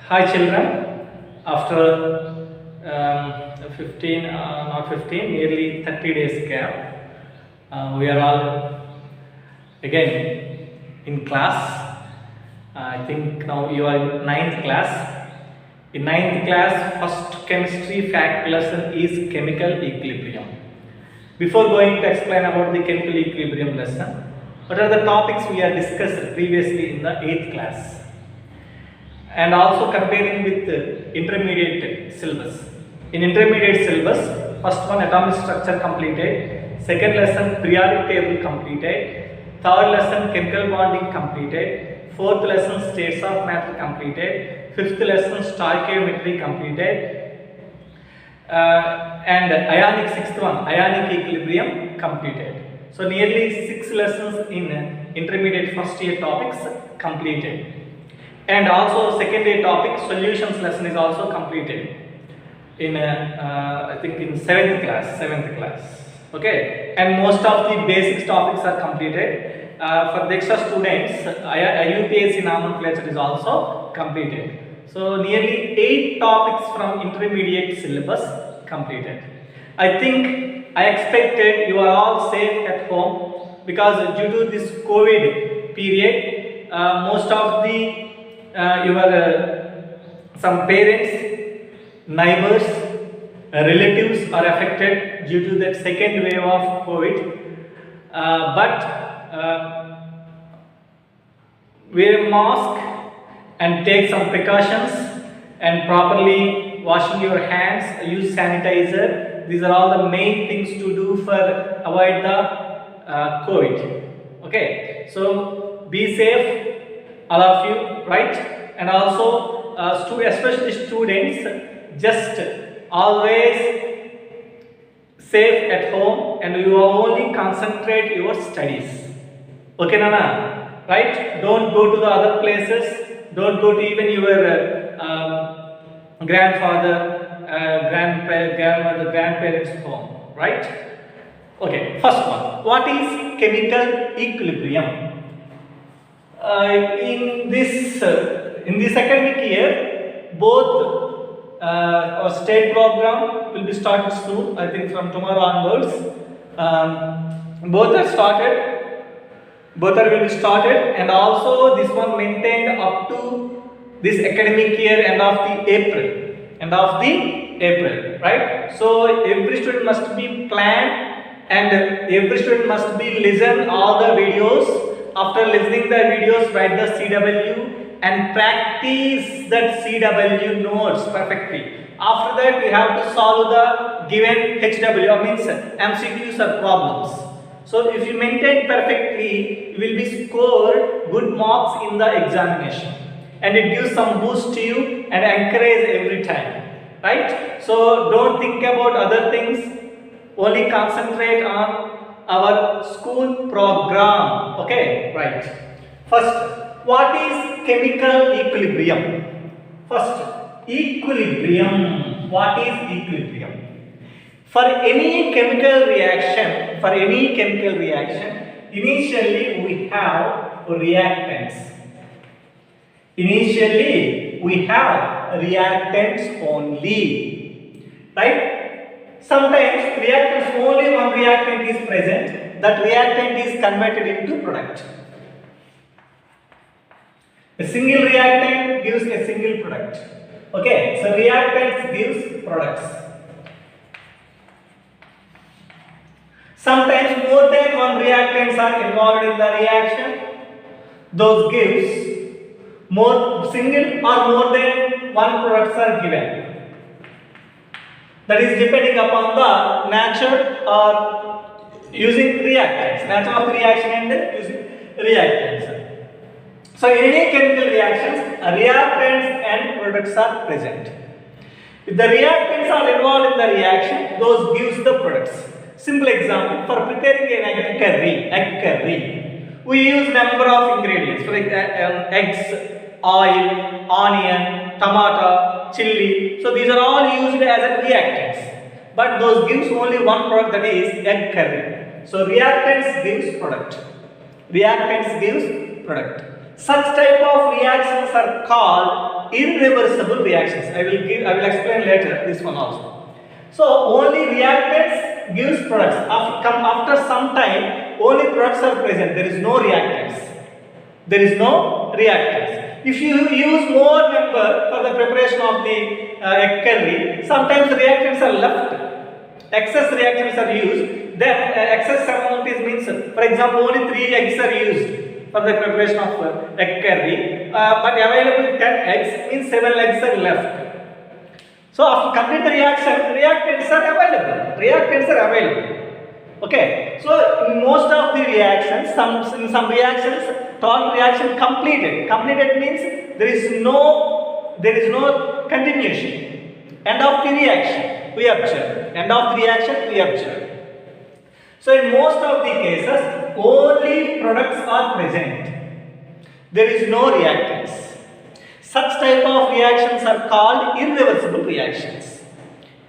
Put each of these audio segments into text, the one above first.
Hi children, after 15, not 15, nearly 30 days gap, we are all again in class. I think now you are in ninth class. In ninth class, first chemistry fact lesson is chemical equilibrium. Before going to explain about the chemical equilibrium lesson, what are the topics we have discussed previously in the 8th class? And also comparing with intermediate syllabus. In intermediate syllabus, first one atomic structure completed, second lesson periodic table completed, third lesson chemical bonding completed, fourth lesson states of matter completed, fifth lesson stoichiometry completed, and ionic sixth one ionic equilibrium completed. So nearly 6 lessons in intermediate first year topics completed. And also second day topic solutions lesson is also completed in I think in 7th class. Okay, and most of the basics topics are completed. For the extra students, UPSC nomenclature is also completed. So nearly 8 topics from intermediate syllabus completed. I expected you are all safe at home because due to this COVID period, most of the some parents, neighbors, relatives are affected due to that second wave of COVID. Wear a mask and take some precautions and properly washing your hands, use sanitizer. These are all the main things to do for avoid the COVID. Okay, so be safe, all of you, right? And also especially students, just always safe at home and you only concentrate your studies. Okay, Nana, right? Don't go to the other places, don't go to even your grandfather, grandmother, grandparents' home, right? Okay, first one, what is chemical equilibrium? In this academic year, both state program will be started soon. I think from tomorrow onwards, both will be started, and also this one maintained up to this academic year end of the April, right? So every student must be planned, and every student must be listen all the videos. After listening the videos, write the CW and practice that CW notes perfectly. After that, we have to solve the given HW, means MCQs or problems. So if you maintain perfectly, you will be scored good marks in the examination, and it gives some boost to you and encourage every time, right? So don't think about other things, only concentrate on our school program. Okay, right. First, what is chemical equilibrium? First, equilibrium. What is equilibrium? For any chemical reaction, initially we have reactants. Initially we have reactants only, right? Sometimes reactants, only one reactant is present, that reactant is converted into product. A single reactant gives a single product. Okay, so reactants gives products. Sometimes more than one reactants are involved in the reaction. Those gives more single or more than one products are given. That is depending upon the nature or using reactants, nature of the reaction and using reactants. So in any chemical reactions, reactants and products are present. If the reactants are involved in the reaction, those gives the products. Simple example, for preparing an egg curry, we use number of ingredients, like eggs, oil, onion, tomato, chili. So these are all used as a reactants, but those gives only one product, that is egg curry. So reactants gives product. Such type of reactions are called irreversible reactions. I will explain later this one also. So only reactants gives products. After some time, only products are present. There is no reactants. There is no reactants. If you use more number for the preparation of the egg curry, sometimes reactants are left. Excess reactants are used. Then excess amount is means, for example, only 3 eggs are used for the preparation of egg curry, but available 10 eggs means 7 eggs are left. So after complete the reaction, reactants are available. Reactants are available. Okay. So in most of the reactions, in some reactions, total reaction completed. Completed means there is no continuation. End of the reaction we observe. End of the reaction we observe. So in most of the cases, only products are present. There is no reactants. Such type of reactions are called irreversible reactions.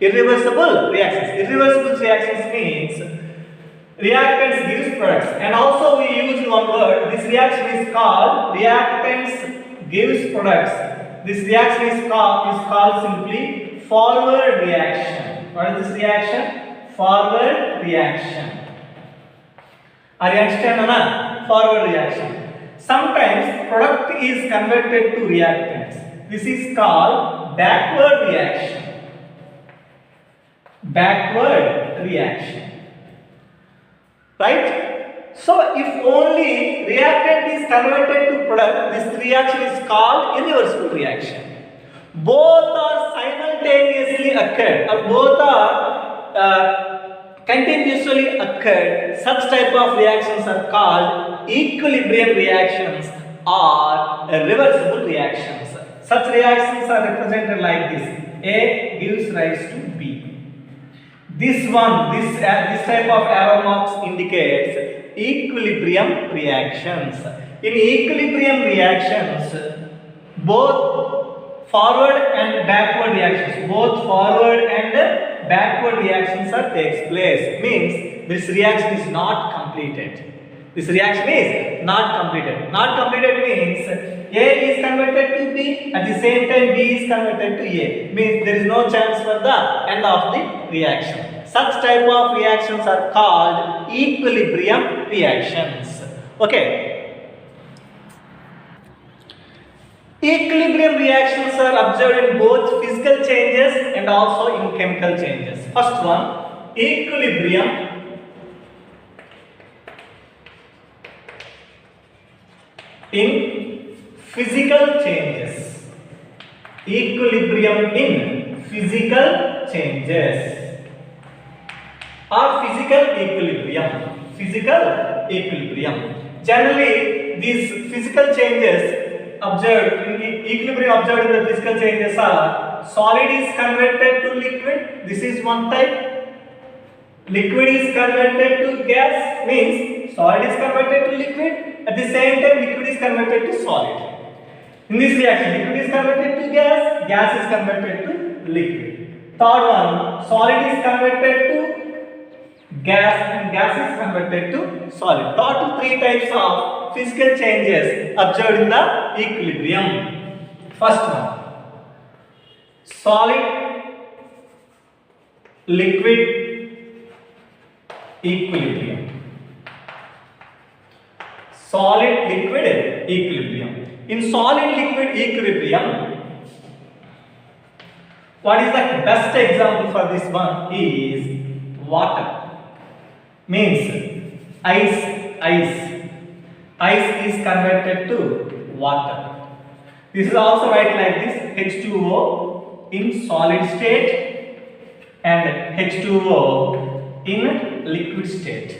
Irreversible reactions. Irreversible reactions means reactants gives products. And also we use one word. This reaction is called reactants gives products. This reaction is called simply forward reaction. What is this reaction? Forward reaction. Are you understand, Anna? Forward reaction. Sometimes product is converted to reactants. This is called backward reaction. Backward reaction. Right? So if only reactant is converted to product, this reaction is called irreversible reaction. Both are simultaneously occurred, or both are continuously occurred. Such type of reactions are called equilibrium reactions or reversible reactions. Such reactions are represented like this. A gives rise to B. This type of arrow marks indicates equilibrium reactions. In equilibrium reactions, both forward and backward reactions, takes place. Means this reaction is not completed. This reaction is not completed. Not completed means A is converted to B, at the same time B is converted to A. Means there is no chance for the end of the reaction. Such type of reactions are called equilibrium reactions. Okay. Equilibrium reactions are observed in both physical changes and also in chemical changes. First one, equilibrium in physical changes. Equilibrium in physical changes or physical equilibrium. Physical equilibrium. Generally, these physical changes observed in equilibrium observed in the physical changes are solid is converted to liquid. This is one type. Liquid is converted to gas, means solid is converted to liquid. At the same time, liquid is converted to solid. In this reaction, liquid is converted to gas, gas is converted to liquid. Third one, solid is converted to gas and gas is converted to solid. Total 3 types of physical changes observed in the equilibrium. First one, solid, liquid, equilibrium. Solid liquid equilibrium. In solid liquid equilibrium, what is the best example for this one is water. Means ice is converted to water. This is also write like this: H2O in solid state and H2O in liquid state.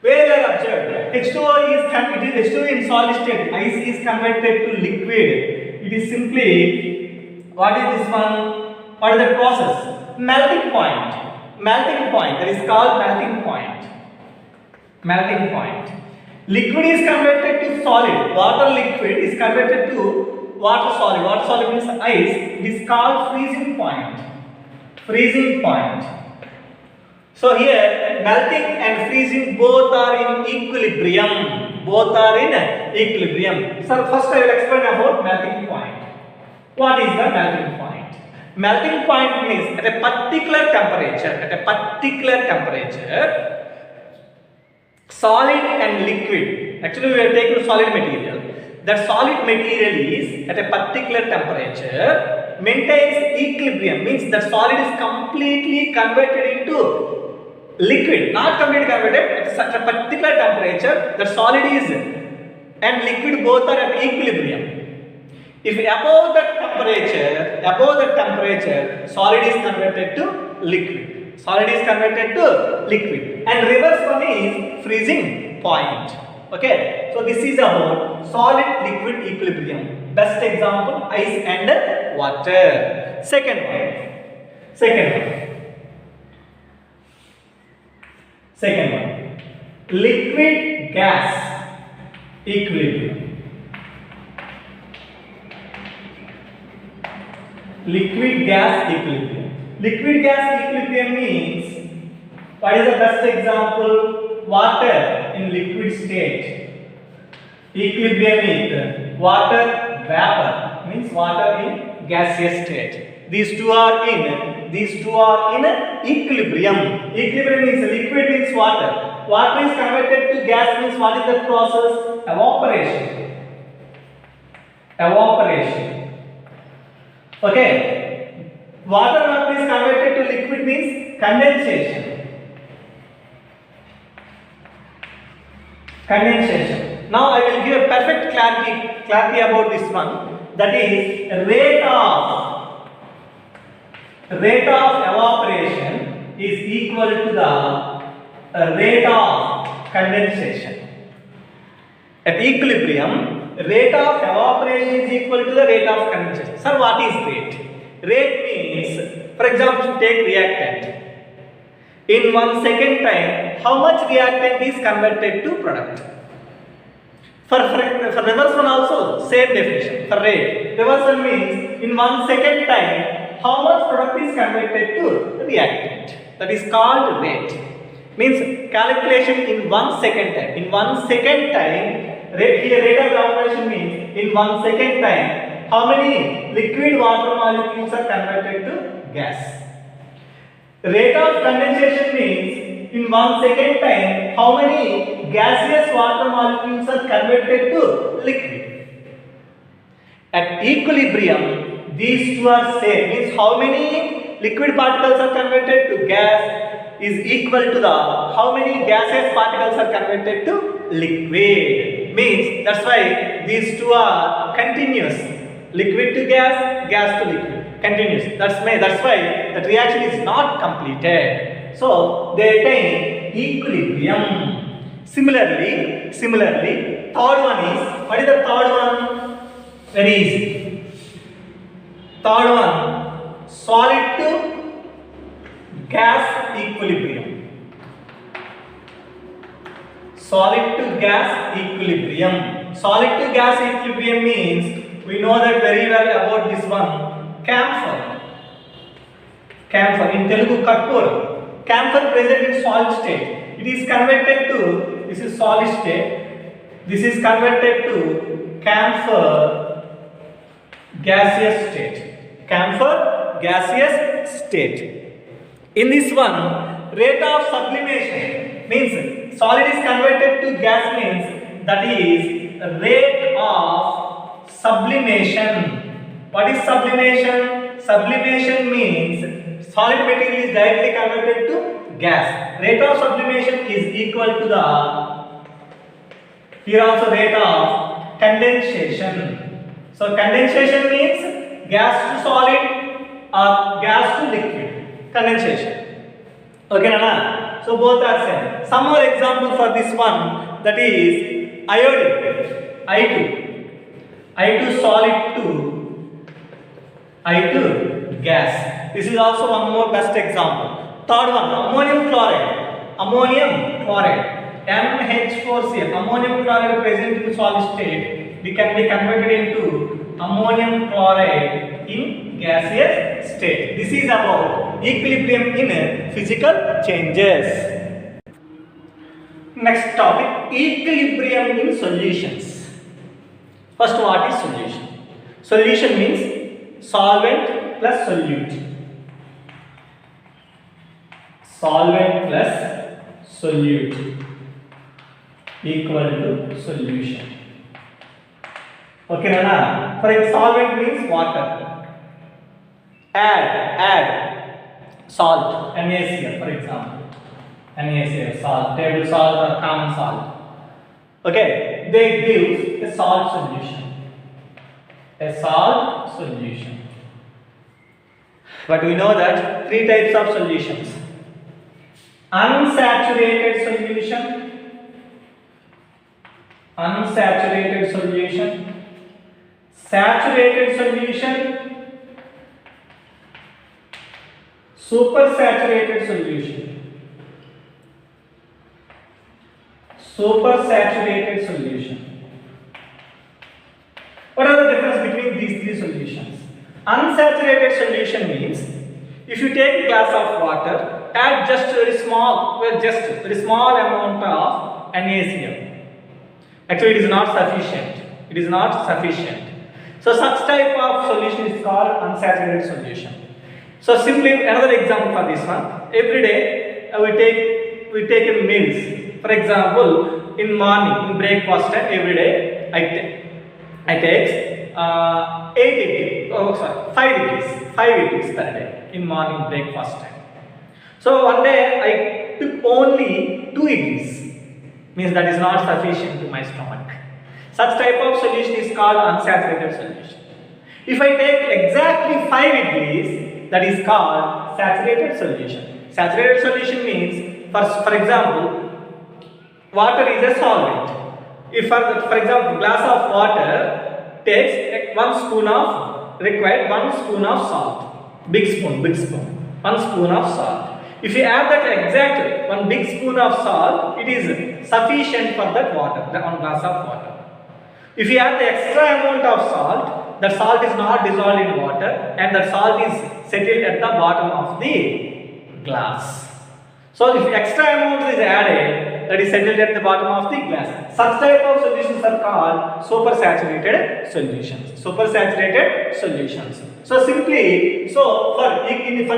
Where they are observed, H2O in solid state, ice is converted to liquid. It is simply, what is this one? What is the process? Melting point. Melting point. That is called melting point. Melting point. Liquid is converted to solid. Water liquid is converted to water solid. Water solid means ice. It is called freezing point. Freezing point. So here melting and freezing both are in equilibrium. Both are in equilibrium. So first I will explain about melting point. What is the melting point? Melting point means at a particular temperature, solid and liquid. Actually we are taking solid material. That solid material is at a particular temperature maintains equilibrium, means that solid is completely converted into liquid, not completely converted at such a particular temperature. The solid is and liquid both are at equilibrium. If above that temperature, solid is converted to liquid. Solid is converted to liquid, and reverse one is freezing point. Okay, so this is about solid liquid equilibrium. Best example, ice and water. Second one, liquid gas equilibrium. Liquid gas equilibrium means, what is the best example? Water in liquid state. Equilibrium is water vapor, means water in gaseous state. These two are in equilibrium. Equilibrium means liquid means water. Water is converted to gas means what is the process? Evaporation. Okay. Water vapor is converted to liquid means condensation. Now I will give a perfect clarity about this one. That is rate of evaporation is equal to the rate of condensation. At equilibrium, rate of evaporation is equal to the rate of condensation. Sir, what is rate? Rate means, for example, take reactant. In 1 second time, how much reactant is converted to product? For reverse one also, same definition. For rate, reverse one means in 1 second time, how much product is converted to reactant? That is called rate. Means calculation in 1 second time. In 1 second time, rate of evaporation means in 1 second time, how many liquid water molecules are converted to gas? Rate of condensation means in 1 second time, how many gaseous water molecules are converted to liquid? At equilibrium, these two are same. Means how many liquid particles are converted to gas is equal to the how many gaseous particles are converted to liquid. Means that's why these two are continuous. Liquid to gas, gas to liquid. Continuous. That's why that reaction is not completed. So they attain equilibrium. Similarly, third one is, what is the third one? Very easy. Third one, solid to gas equilibrium. Solid to gas equilibrium. Solid to gas equilibrium means, we know that very well about this one. Camphor in Telugu Karpur. Camphor present in solid state. It is converted to, this is solid state. This is converted to camphor gaseous state. Camphor gaseous state. In this one, rate of sublimation means solid is converted to gas means that is rate of sublimation. What is sublimation? Sublimation means solid material is directly converted to gas. Rate of sublimation is equal to the, here also rate of condensation. So condensation means gas to solid or gas to liquid. Condensation. Okay, Nana? So both are same. Some more example for this one, that is iodine. I2 solid to I2 gas. This is also one more best example. Third one, ammonium chloride. NH4Cl. Ammonium chloride present in solid state. We can be converted into ammonium chloride in gaseous state. This is about equilibrium in physical changes. Next topic, equilibrium in solutions. First, what is solution? Solution means solvent plus solute. Solvent plus solute equal to solution. Okay, Nana? For example, solvent means water. Add salt, NaCl, for example. NaCl, salt, table salt or common salt. Okay, they give a salt solution. A salt solution. But we know that three types of solutions. Unsaturated solution, unsaturated solution, saturated solution, supersaturated solution. Supersaturated solution. What are the difference between these three solutions? Unsaturated solution means if you take a glass of water, add just very small amount of NaCl. Actually, it is not sufficient. It is not sufficient. So such type of solution is called unsaturated solution. So simply another example for this one. Every day we take a meals. For example, in morning, in breakfast time, every day I take 5 idlis per day in morning breakfast time. So one day I took only 2 idlis, means that is not sufficient to my stomach. Such type of solution is called unsaturated solution. If I take exactly 5 idlis, that is called saturated solution. Saturated solution means, for example, water is a solvent. If for example, glass of water takes 1 spoon of salt, big spoon, 1 spoon of salt. If you add that exact 1 big spoon of salt, it is sufficient for that water, that 1 glass of water. If you add the extra amount of salt, that salt is not dissolved in water and that salt is settled at the bottom of the glass. So if extra amount is added, that is settled at the bottom of the glass. Such type of solutions are called supersaturated solutions. Supersaturated solutions. So simply, for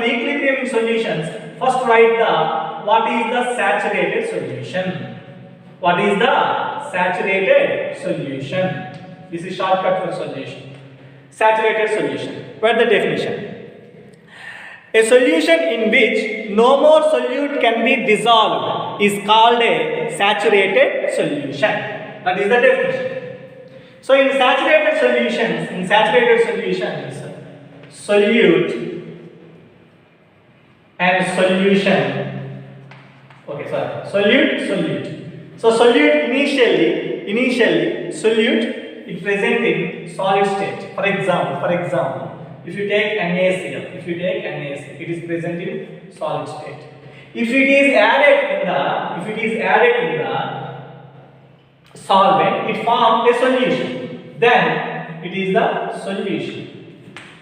equilibrium solutions, first write what is the saturated solution. What is the saturated solution? This is shortcut for solution. Saturated solution. What is the definition? A solution in which no more solute can be dissolved is called a saturated solution. That is the definition. So in saturated solutions, solute and solution. Okay, sorry. Solute. So solute initially solute is present in solid state. For example, if you take NaCl, it is present in solid state. If it is added in the solvent, it forms a solution. Then it is the solution.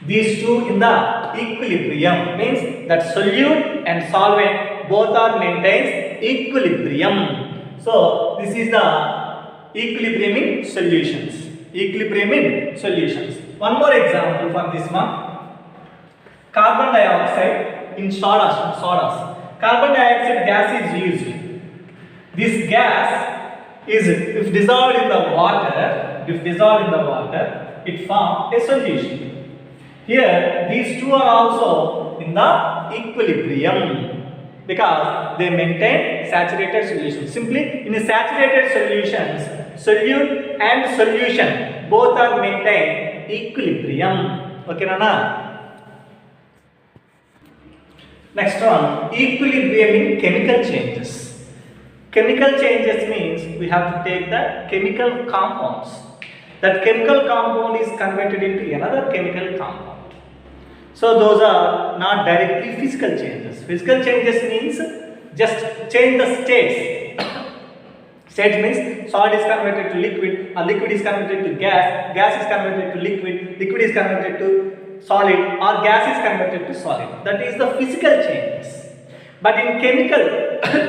These two in the equilibrium means that solute and solvent both are maintains equilibrium. So this is the equilibrium in solutions. One more example for this one. Carbon dioxide in sodas. Carbon dioxide gas is used. This gas is, if dissolved in the water, it forms a solution. Here, these two are also in the equilibrium because they maintain saturated solution. Simply, in a saturated solutions, solute and solution both are maintained equilibrium. Okay, Nana? Next one, equilibrium in chemical changes. Chemical changes means we have to take the chemical compounds. That chemical compound is converted into another chemical compound. So those are not directly physical changes. Physical changes means just change the states. State means solid is converted to liquid, or liquid is converted to gas, gas is converted to liquid, liquid is converted to solid or gas is converted to solid. That is the physical changes. But in chemical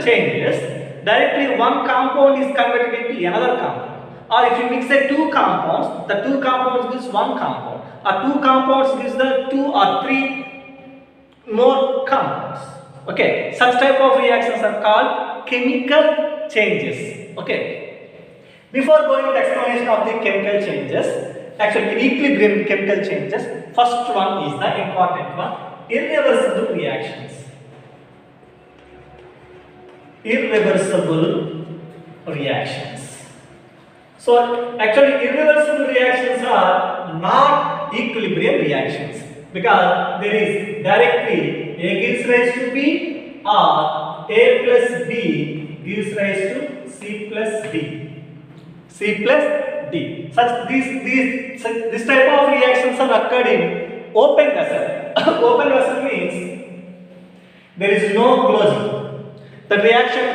changes, directly one compound is converted into another compound. Or if you mix the two compounds, the two compounds gives one compound. Or two compounds gives the two or three more compounds. Okay, such type of reactions are called chemical changes. Okay, before going to the explanation of the chemical changes, actually equilibrium chemical changes, first one is the important one, irreversible reactions. Irreversible reactions. So actually irreversible reactions are not equilibrium reactions, because there is directly A gives rise to B or A plus B gives rise to C plus D. C plus D. This type of reactions are occurred in open vessel. Open vessel means there is no closing. The reaction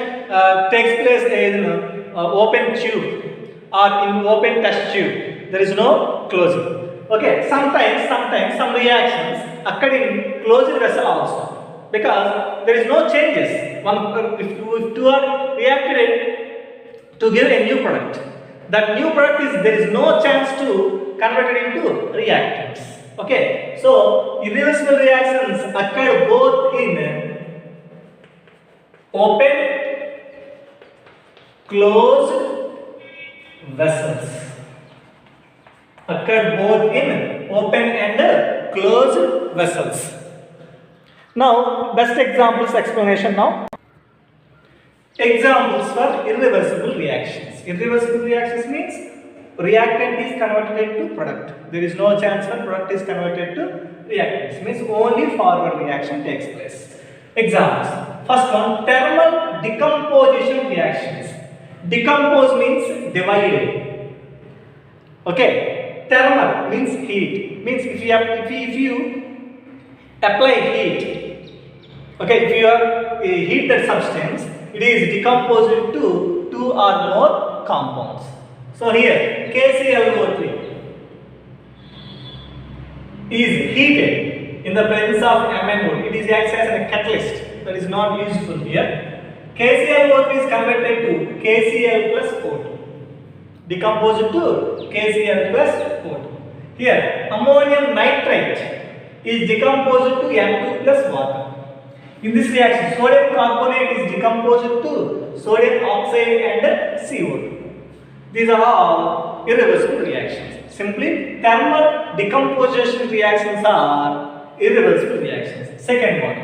takes place in open tube or in open test tube. There is no closing. Okay, sometimes some reactions occur in closed vessel also, because there is no changes. If two are reacted to give a new product, that new product is, there is no chance to convert it into reactants. Okay, so irreversible reactions occur both in open, closed vessels. Occur both in open and closed vessels. Now, best examples explanation now. Examples for irreversible reactions. Irreversible reactions means reactant is converted into product. There is no chance for product is converted to reactants. Means only forward reaction takes place. Examples. First one, thermal decomposition reactions. Decompose means divided. Okay. Thermal means heat. Means if you apply heat, okay, if you heat that substance, it is decomposed into two or more compounds. So here KClO3 is heated in the presence of MnO. It is acts as a catalyst. That is not useful here. KClO3 is converted to KCl plus O2. Decomposed to KCl plus O2. Here ammonium nitrate is decomposed to N2 plus water. In this reaction, sodium carbonate is decomposed to sodium oxide and CO2. These are all irreversible reactions. Simply, thermal decomposition reactions are irreversible reactions. Second one,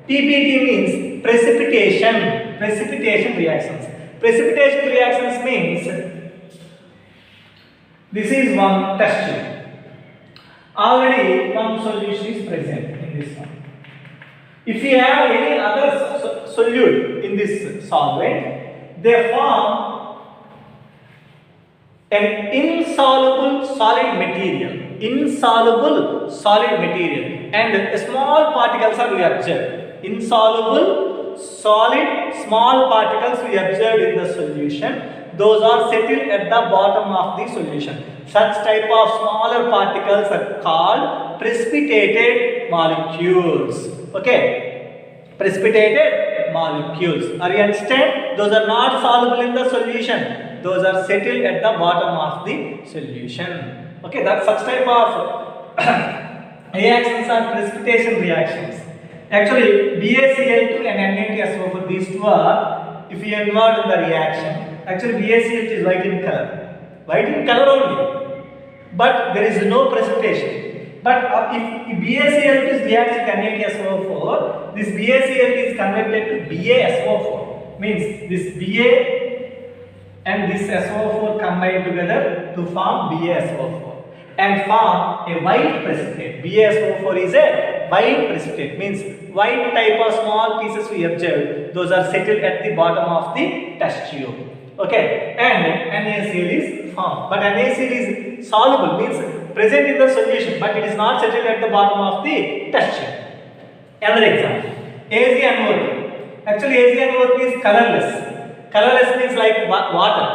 PPT means precipitation reactions. Precipitation reactions means this is one test tube. Already one solution is present in this one. If you have any other solute in this solvent, they form an insoluble solid material. And small particles are we observed. Insoluble solid small particles we observed in the solution. Those are settled at the bottom of the solution. Such type of smaller particles are called precipitated molecules. Okay, precipitated molecules. Are you understand? Those are not soluble in the solution. Those are settled at the bottom of the solution. Okay, that's such type of reactions are precipitation reactions. Actually, BaCl2 and Na2SO4, these two are, if you involved in the reaction, actually BaCl2 is white in color. White in color only. But there is no precipitation. But if BaCl2 is reacts with Na2SO4, this BaCl2 is converted to BaSO4. Means this Ba and this SO4 combine together to form BaSO4 and form a white precipitate. BaSO4 is a white precipitate. Means white type of small pieces we observed. Those are settled at the bottom of the test tube. Okay, and NaCl is formed. But NaCl is soluble, means present in the solution, but it is not settled at the bottom of the test tube. Another example, AgNO3. Actually, AgNO3 is colorless. Colorless means like water.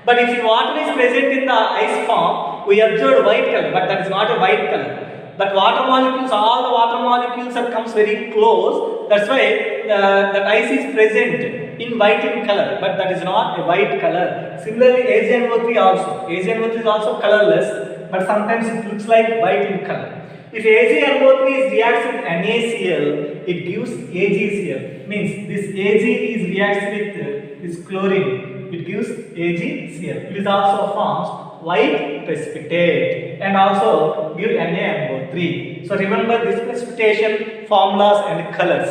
But if water is present in the ice form, we observe white color, but that is not a white color. But water molecules, all the water molecules are comes very close. That's why that ice is present in white in color, but that is not a white color. Similarly, AgNO3 also. AgNO3 is also colorless, but sometimes it looks like white in color. If AgNO3 is reacts with NaCl, it gives AgCl. Means this Ag is reacts with this chlorine. It gives AgCl. It is also forms white precipitate and also give NaNO3. So remember this precipitation formulas and colors.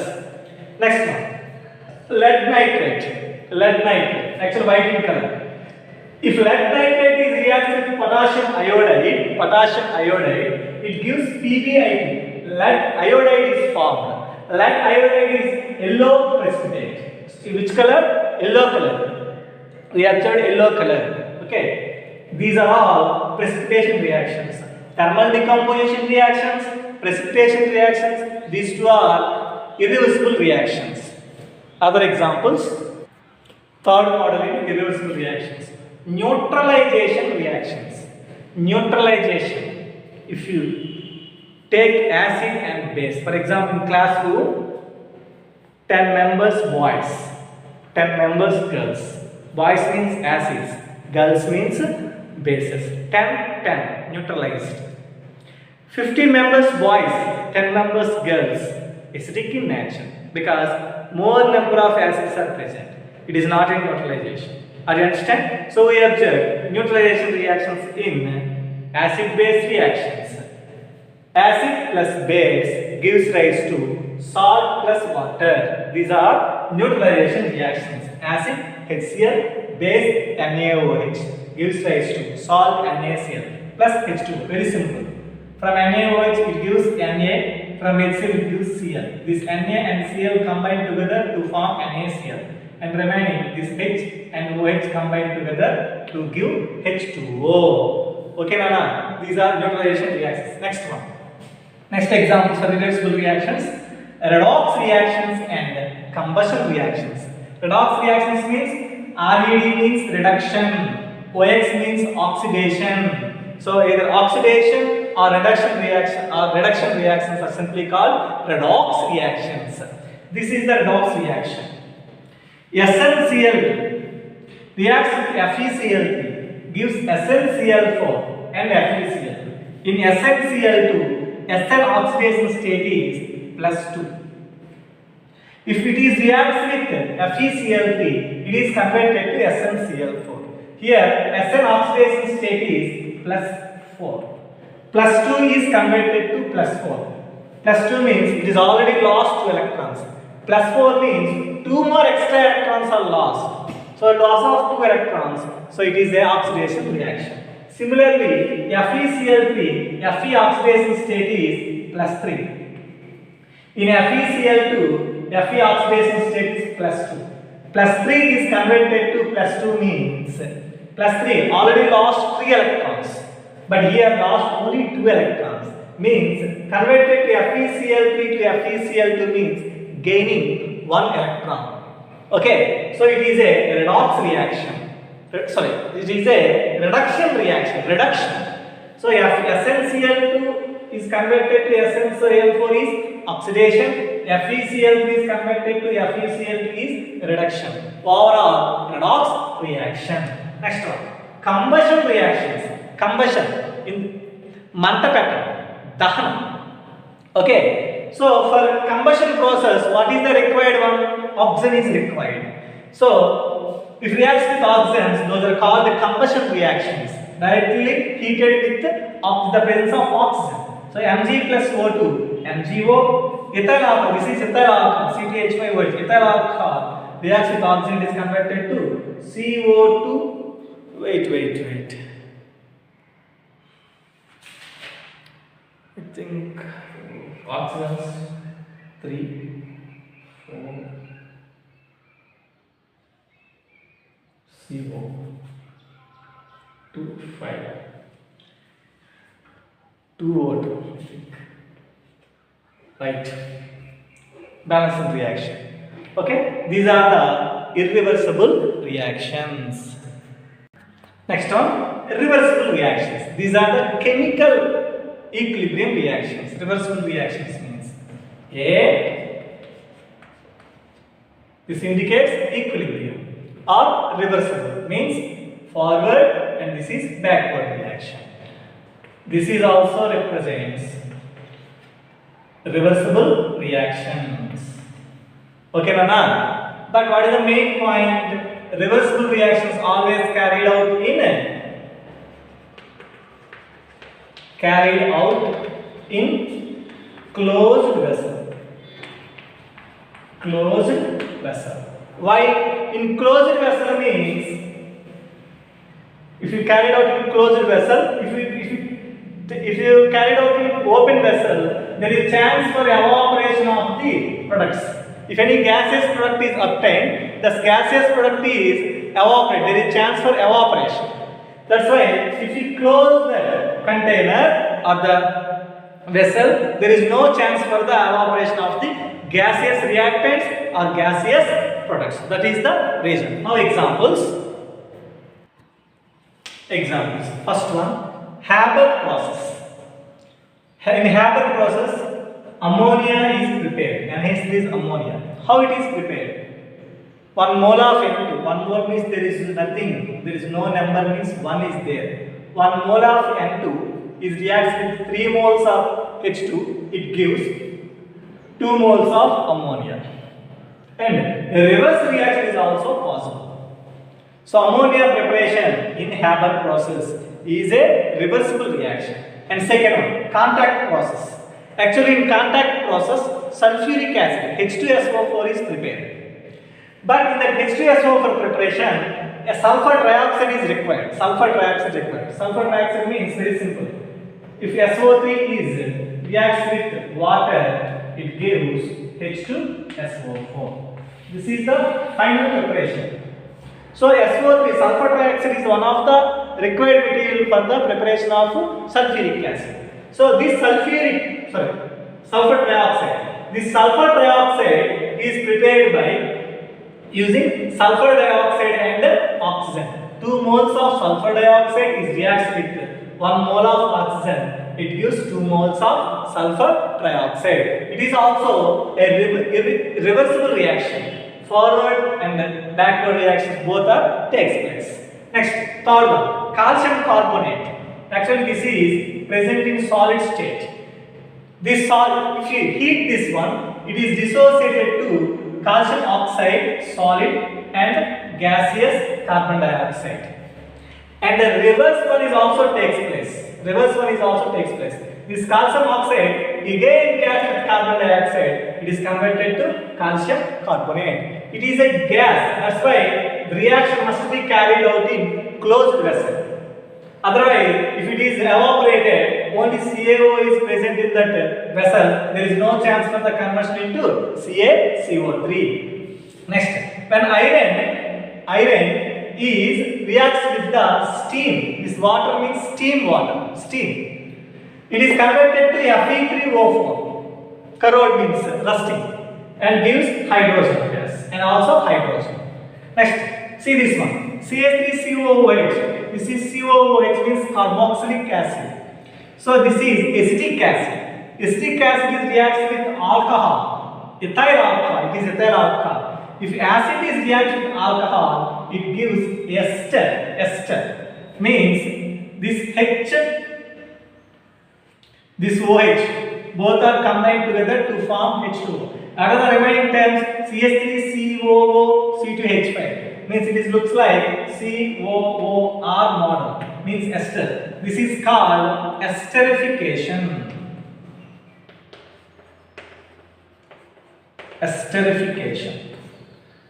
Next one, lead nitrate. Lead nitrate, actually white in color. If lead nitrate is reacts with potassium iodide, it gives PbIT. Lead iodide is formed. Lead iodide is yellow precipitate. Which color? Yellow color. We observed yellow color. Okay. These are all precipitation reactions. Thermal decomposition reactions, precipitation reactions. These two are irreversible reactions. Other examples. Third model in irreversible reactions. Neutralization reactions. Neutralization. If you take acid and base, for example, in classroom, 10 members boys, 10 members girls. Boys means acids, girls means bases. 10, neutralized. 15 members boys, 10 members girls. Acidic in nature because more number of acids are present. It is not in neutralization. Are you understand? So we observe neutralization reactions in acid-base reactions. Acid plus base gives rise to salt plus water. These are neutralization reactions. Acid HCl, base NaOH gives rise to salt NaCl plus H2O. Very simple. From NaOH it gives Na, from HCl it gives Cl. This Na and Cl combine together to form NaCl. And remaining this H and OH combine together to give H2O. Okay, Nana? These are neutralization reactions. Next one. Next examples for reversible reactions. Redox reactions and combustion reactions. Redox reactions means RED means reduction. OX means oxidation. So either oxidation or reduction reactions are simply called redox reactions. This is the redox reaction. SnCl reacts with FeCl3, gives SnCl4 and FeCl. In SnCl2, Sn oxidation state is +2. If it is reacts with FeCl3, it is converted to SnCl4. Here Sn oxidation state is +4. +2 is converted to +4. +2 means it is already lost 2 electrons. +4 means 2 more extra electrons are lost. So loss of 2 electrons. So it is a oxidation reaction. Similarly, FeCl3, Fe oxidation state is +3. In FeCl2, Fe oxidation state is +2. +3 is converted to +2 means +3 already lost 3 electrons. But here lost only 2 electrons. Means converted to FeCl3 to FeCl2 means gaining 1 electron. Okay, so it is a redox reaction. Sorry, it is a reduction reaction. Reduction. So SnCl2 is converted to SnCl4 is oxidation. FeCl3 is converted to FeCl2 is reduction. Overall redox reaction. Next one, combustion reactions. Combustion in manta pattern, dahanam. Okay, so for combustion process, what is the required one? Oxygen is required. So if reacts with oxygens, those are called the combustion reactions. Directly heated with the presence of oxygen. So Mg plus O2, MgO, ethyl alcohol. This is ethyl alcohol, CTH5OH. Ethyl alcohol reacts with oxygen, is converted to CO2. Wait. I think oxygens 3, 4, CO 2, 5, 2 O2. I think. Right. Balancing reaction. Okay. These are the irreversible reactions. Next one, reversible reactions. These are the chemical equilibrium reactions. Reversible reactions means A, this indicates equilibrium, or reversible means forward, and this is backward reaction. This is also represents reversible reactions. Okay, Nana? But what is the main point? Reversible reactions always carried out in closed vessel. Closed vessel. Why? In closed vessel means if you carried out in closed vessel, if you carried out in open vessel, there is chance for evaporation of the products. If any gaseous product is obtained, the gaseous product is evaporated. There is chance for evaporation. That's why if you close the container or the vessel, there is no chance for the evaporation of the gaseous reactants or gaseous products. That is the reason. Now examples. First one, Haber process. In Haber process, ammonia is prepared, and hence this ammonia. How it is prepared? 1 mole of N2. 1 mole means there is nothing. There is no number means 1 is there. 1 mole of N2 is reacts with 3 moles of H2. It gives 2 moles of ammonia. And a reverse reaction is also possible. So ammonia preparation in Haber process is a reversible reaction. And second one, contact process. Actually in contact process, sulfuric acid H2SO4 is prepared. But in the H2SO4 preparation, a sulfur dioxide is required. Sulfur dioxide means very simple. If SO3 reacts with water, it gives H2SO4. This is the final preparation. So SO3, sulfur dioxide, is one of the required material for the preparation of sulfuric acid. So this sulfur dioxide. This sulfur dioxide is prepared by using sulfur dioxide and oxygen. 2 moles of sulfur dioxide is reacts with 1 mole of oxygen. It gives 2 moles of sulfur dioxide. It is also a reversible reaction. Forward and backward reactions both are takes place. Next, third one, calcium carbonate. Actually, this is present in solid state. This solid, if you heat this one, it is dissociated to calcium oxide, solid, and gaseous carbon dioxide. And the reverse one is also takes place. This calcium oxide again reacts with carbon dioxide. It is converted to calcium carbonate. It is a gas. That's why the reaction must be carried out in closed vessel. Otherwise, if it is evaporated, only CaO is present in that vessel. There is no chance for the conversion into CaCO3. Next, when iron is reacts with the steam. This water means steam water. It is converted to Fe3O4. Corrode means rusting, and gives hydrogen gas and also hydrogen. Next, see this one. CH3COOH. This is COOH means carboxylic acid. So this is acetic acid. Acetic acid reacts with alcohol. Ethyl alcohol. It is ethyl alcohol. If acid is reacts with alcohol, it gives ester. Means this OH, both are combined together to form H2O. Another remaining terms, CH3COO C2H5, means it looks like COOR model, means ester. This is called esterification.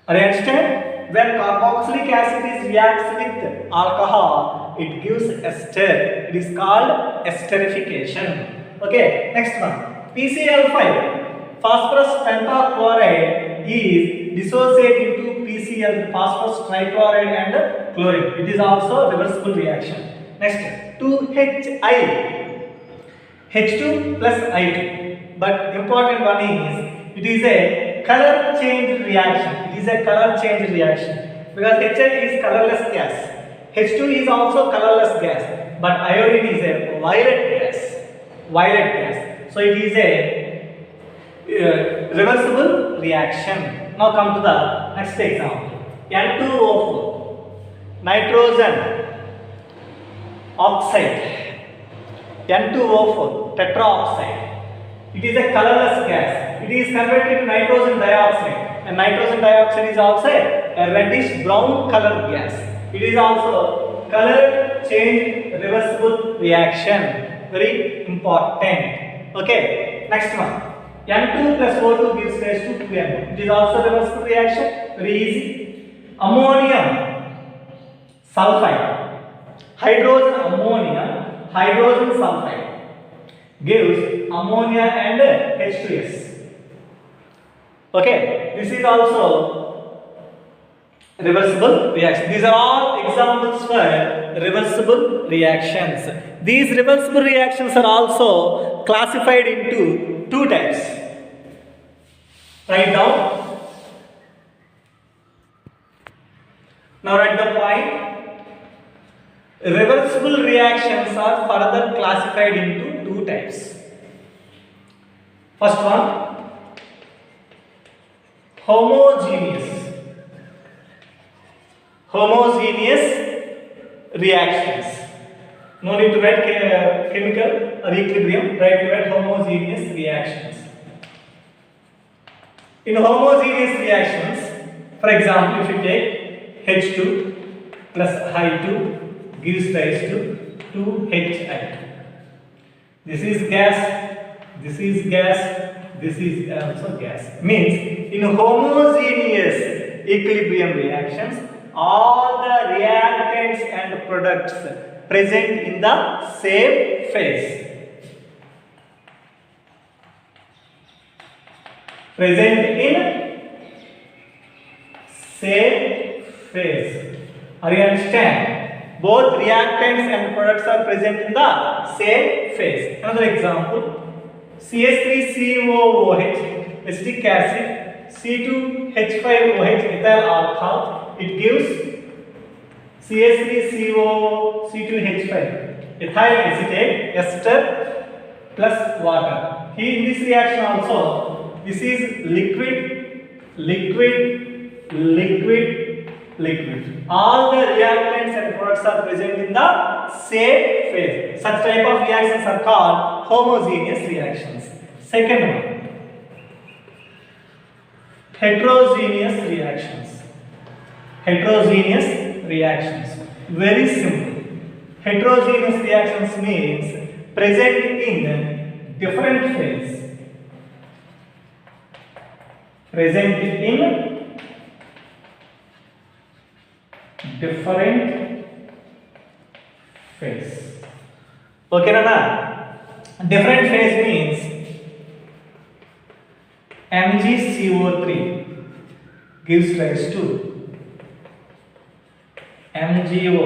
Are you understand? When carboxylic acid reacts with alcohol, it gives ester. It is called esterification. Okay, next one. PCl5, phosphorus pentachloride, is dissociated into PCl, phosphorus trichloride and chlorine. It is also reversible reaction. Next, 2HI, H2 plus I2. But important one is, it is a color change reaction. Because HI is colorless gas. H2 is also colorless gas, but iodine is a violet gas. violet gas. So it is a reversible reaction. Now come to the next example. N2O4, nitrogen oxide, N2O4, tetraoxide. It is a colorless gas. It is converted to nitrogen dioxide, and nitrogen dioxide is also a reddish brown colored gas. It is also color change reversible reaction. Very important. Okay, next one. N2 plus O2 gives rise to 2N. It is also reversible reaction. Very easy. Ammonium sulfide, hydrogen ammonia, hydrogen sulfide gives ammonia and H2S. Okay, this is also reversible reaction. These are all examples for reversible reactions. These reversible reactions are also classified into two types. Write down. Now write the point. Reversible reactions are further classified into two types. First one, homogeneous reactions. No need to write chemical or equilibrium, write homogeneous reactions. In homogeneous reactions, for example, if you take H2 plus I2 gives rise to 2HI2. This is gas, this is gas, this is also gas. Means in homogeneous equilibrium reactions, all the reactants and products present in the same phase. Present in same phase. Are you understand? Both reactants and products are present in the same phase. Another example, CH3COOH, acetic acid, C2H5OH, ethyl alcohol. It gives CH3CO, C2H5, ethyl acetate, ester plus water. Here in this reaction also, this is liquid, liquid, liquid, liquid. All the reactants and products are present in the same phase. Such type of reactions are called homogeneous reactions. Second one, heterogeneous reactions. Heterogeneous reactions. Very simple. Heterogeneous reactions means present in different phase. Present in different phase. Okay, Nana? Different phase means MgCO3 gives rise to MgO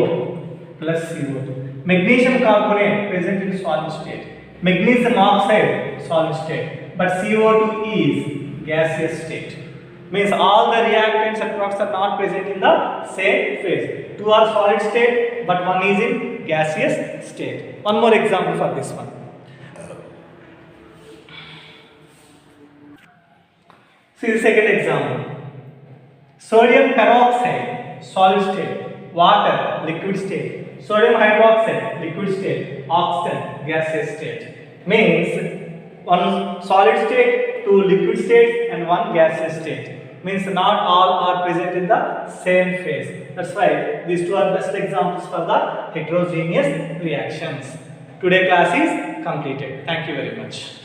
plus CO2. Magnesium carbonate present in solid state. Magnesium oxide solid state. But CO2 is gaseous state. Means all the reactants and products are not present in the same phase. Two are solid state, but one is in gaseous state. One more example for this one. See the second example. Sodium peroxide, solid state. Water, liquid state. Sodium hydroxide, liquid state. Oxygen, gaseous state. Means one solid state, two liquid states, and one gaseous state. Means not all are present in the same phase. That's why these two are best examples for the heterogeneous reactions. Today class is completed. Thank you very much.